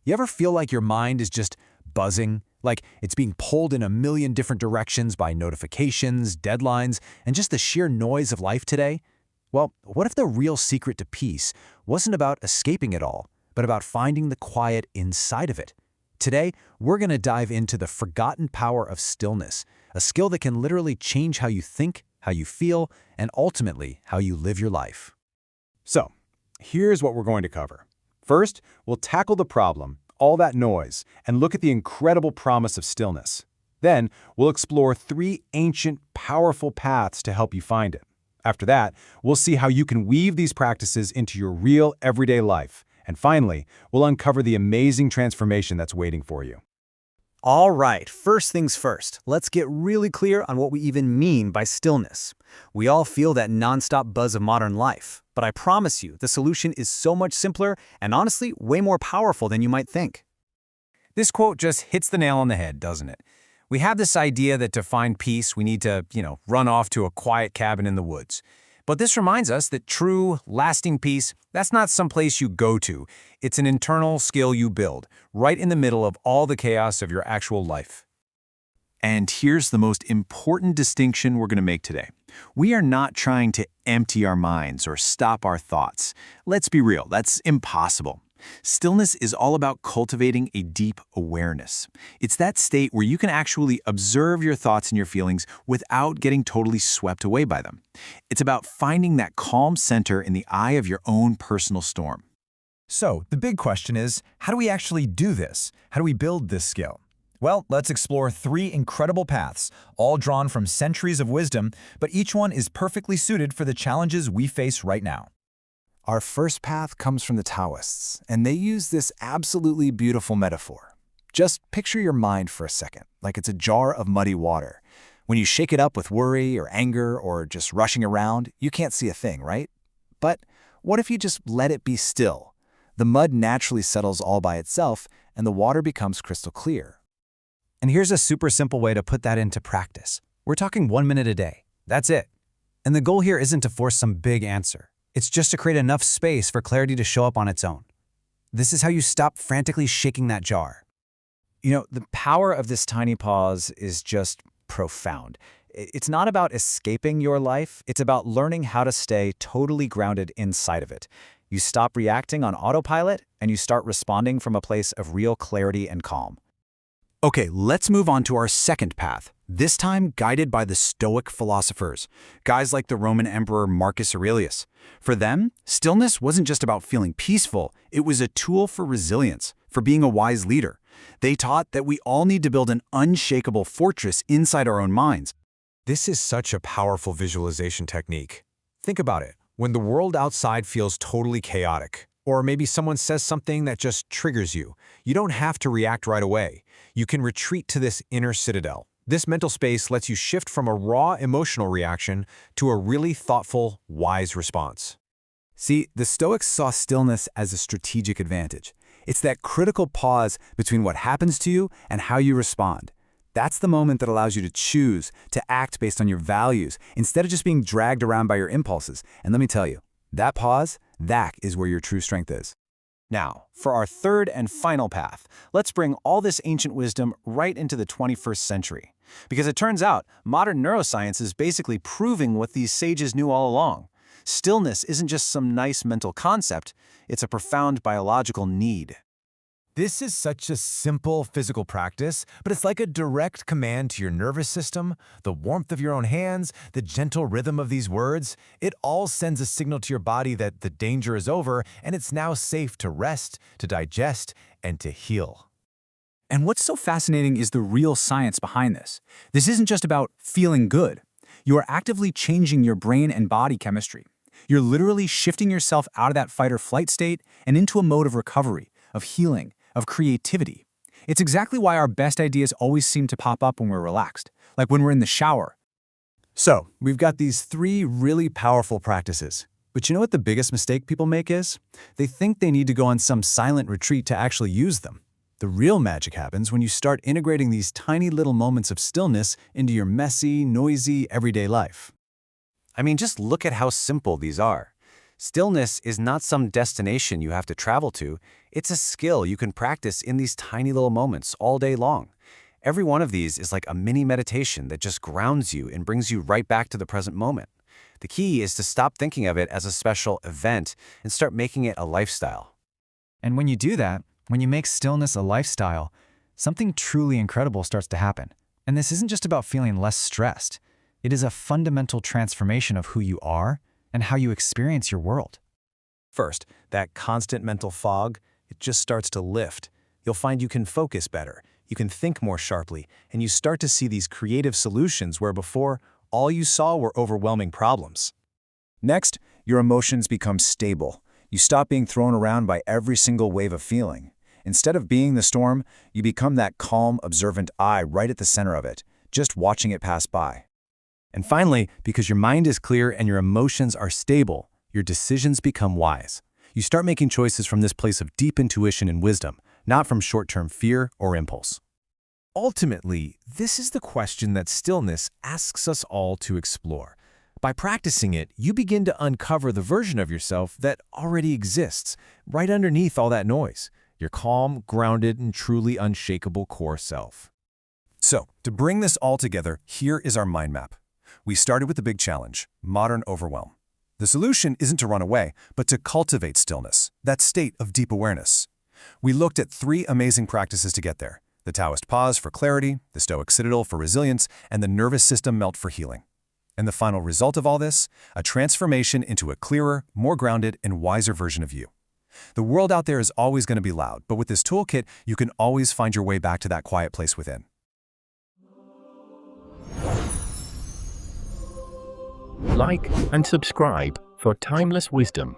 You ever feel like your mind is just buzzing, like it's being pulled in a million different directions by notifications, deadlines, and just the sheer noise of life today? Well, what if the real secret to peace wasn't about escaping it all, but about finding the quiet inside of it? Today, we're going to dive into the forgotten power of stillness, a skill that can literally change how you think, how you feel, and ultimately how you live your life. So, here's what we're going to cover. First, we'll tackle the problem, all that noise, and look at the incredible promise of stillness. Then, we'll explore 3 ancient, powerful paths to help you find it. After that, we'll see how you can weave these practices into your real, everyday life. And finally, we'll uncover the amazing transformation that's waiting for you. All right, first things first, let's get really clear on what we even mean by stillness. We all feel that nonstop buzz of modern life, but I promise you, the solution is so much simpler and honestly way more powerful than you might think. This quote just hits the nail on the head, doesn't it? We have this idea that to find peace, we need to, run off to a quiet cabin in the woods. But this reminds us that true, lasting peace, that's not some place you go to. It's an internal skill you build, right in the middle of all the chaos of your actual life. And here's the most important distinction we're going to make today. We are not trying to empty our minds or stop our thoughts. Let's be real, that's impossible. Stillness is all about cultivating a deep awareness. It's that state where you can actually observe your thoughts and your feelings without getting totally swept away by them. It's about finding that calm center in the eye of your own personal storm. So, the big question is, how do we actually do this? How do we build this skill? Well, let's explore 3 incredible paths, all drawn from centuries of wisdom, but each one is perfectly suited for the challenges we face right now. Our first path comes from the Taoists, and they use this absolutely beautiful metaphor. Just picture your mind for a second, like it's a jar of muddy water. When you shake it up with worry or anger or just rushing around, you can't see a thing, right? But what if you just let it be still? The mud naturally settles all by itself, and the water becomes crystal clear. And here's a super simple way to put that into practice. We're talking 1 minute a day. That's it. And the goal here isn't to force some big answer. It's just to create enough space for clarity to show up on its own. This is how you stop frantically shaking that jar. The power of this tiny pause is just profound. It's not about escaping your life. It's about learning how to stay totally grounded inside of it. You stop reacting on autopilot, and you start responding from a place of real clarity and calm. Okay, let's move on to our second path, this time guided by the Stoic philosophers, guys like the Roman Emperor Marcus Aurelius. For them, stillness wasn't just about feeling peaceful, it was a tool for resilience, for being a wise leader. They taught that we all need to build an unshakable fortress inside our own minds. This is such a powerful visualization technique. Think about it. When the world outside feels totally chaotic, or maybe someone says something that just triggers you, you don't have to react right away. You can retreat to this inner citadel. This mental space lets you shift from a raw emotional reaction to a really thoughtful, wise response. See, the Stoics saw stillness as a strategic advantage. It's that critical pause between what happens to you and how you respond. That's the moment that allows you to choose, to act based on your values, instead of just being dragged around by your impulses. And let me tell you, that pause, that is where your true strength is. Now, for our third and final path, let's bring all this ancient wisdom right into the 21st century. Because it turns out, modern neuroscience is basically proving what these sages knew all along. Stillness isn't just some nice mental concept, it's a profound biological need. This is such a simple physical practice, but it's like a direct command to your nervous system, the warmth of your own hands, the gentle rhythm of these words. It all sends a signal to your body that the danger is over and it's now safe to rest, to digest, and to heal. And what's so fascinating is the real science behind this. This isn't just about feeling good. You are actively changing your brain and body chemistry. You're literally shifting yourself out of that fight or flight state and into a mode of recovery, of healing, of creativity. It's exactly why our best ideas always seem to pop up when we're relaxed, like when we're in the shower. So, we've got these 3 really powerful practices. But you know what the biggest mistake people make is? They think they need to go on some silent retreat to actually use them. The real magic happens when you start integrating these tiny little moments of stillness into your messy, noisy, everyday life. I mean, just look at how simple these are. Stillness is not some destination you have to travel to. It's a skill you can practice in these tiny little moments all day long. Every one of these is like a mini meditation that just grounds you and brings you right back to the present moment. The key is to stop thinking of it as a special event and start making it a lifestyle. And when you do that, when you make stillness a lifestyle, something truly incredible starts to happen. And this isn't just about feeling less stressed. It is a fundamental transformation of who you are and how you experience your world. First, that constant mental fog, it just starts to lift. You'll find you can focus better, you can think more sharply, and you start to see these creative solutions where before, all you saw were overwhelming problems. Next, your emotions become stable. You stop being thrown around by every single wave of feeling. Instead of being the storm, you become that calm, observant eye right at the center of it, just watching it pass by. And finally, because your mind is clear and your emotions are stable, your decisions become wise. You start making choices from this place of deep intuition and wisdom, not from short-term fear or impulse. Ultimately, this is the question that stillness asks us all to explore. By practicing it, you begin to uncover the version of yourself that already exists, right underneath all that noise, your calm, grounded, and truly unshakable core self. So, to bring this all together, here is our mind map. We started with the big challenge, modern overwhelm. The solution isn't to run away, but to cultivate stillness, that state of deep awareness. We looked at 3 amazing practices to get there: the Taoist pause for clarity, the Stoic citadel for resilience, and the nervous system melt for healing. And the final result of all this? A transformation into a clearer, more grounded, and wiser version of you. The world out there is always going to be loud, but with this toolkit, you can always find your way back to that quiet place within. Like and subscribe for timeless wisdom.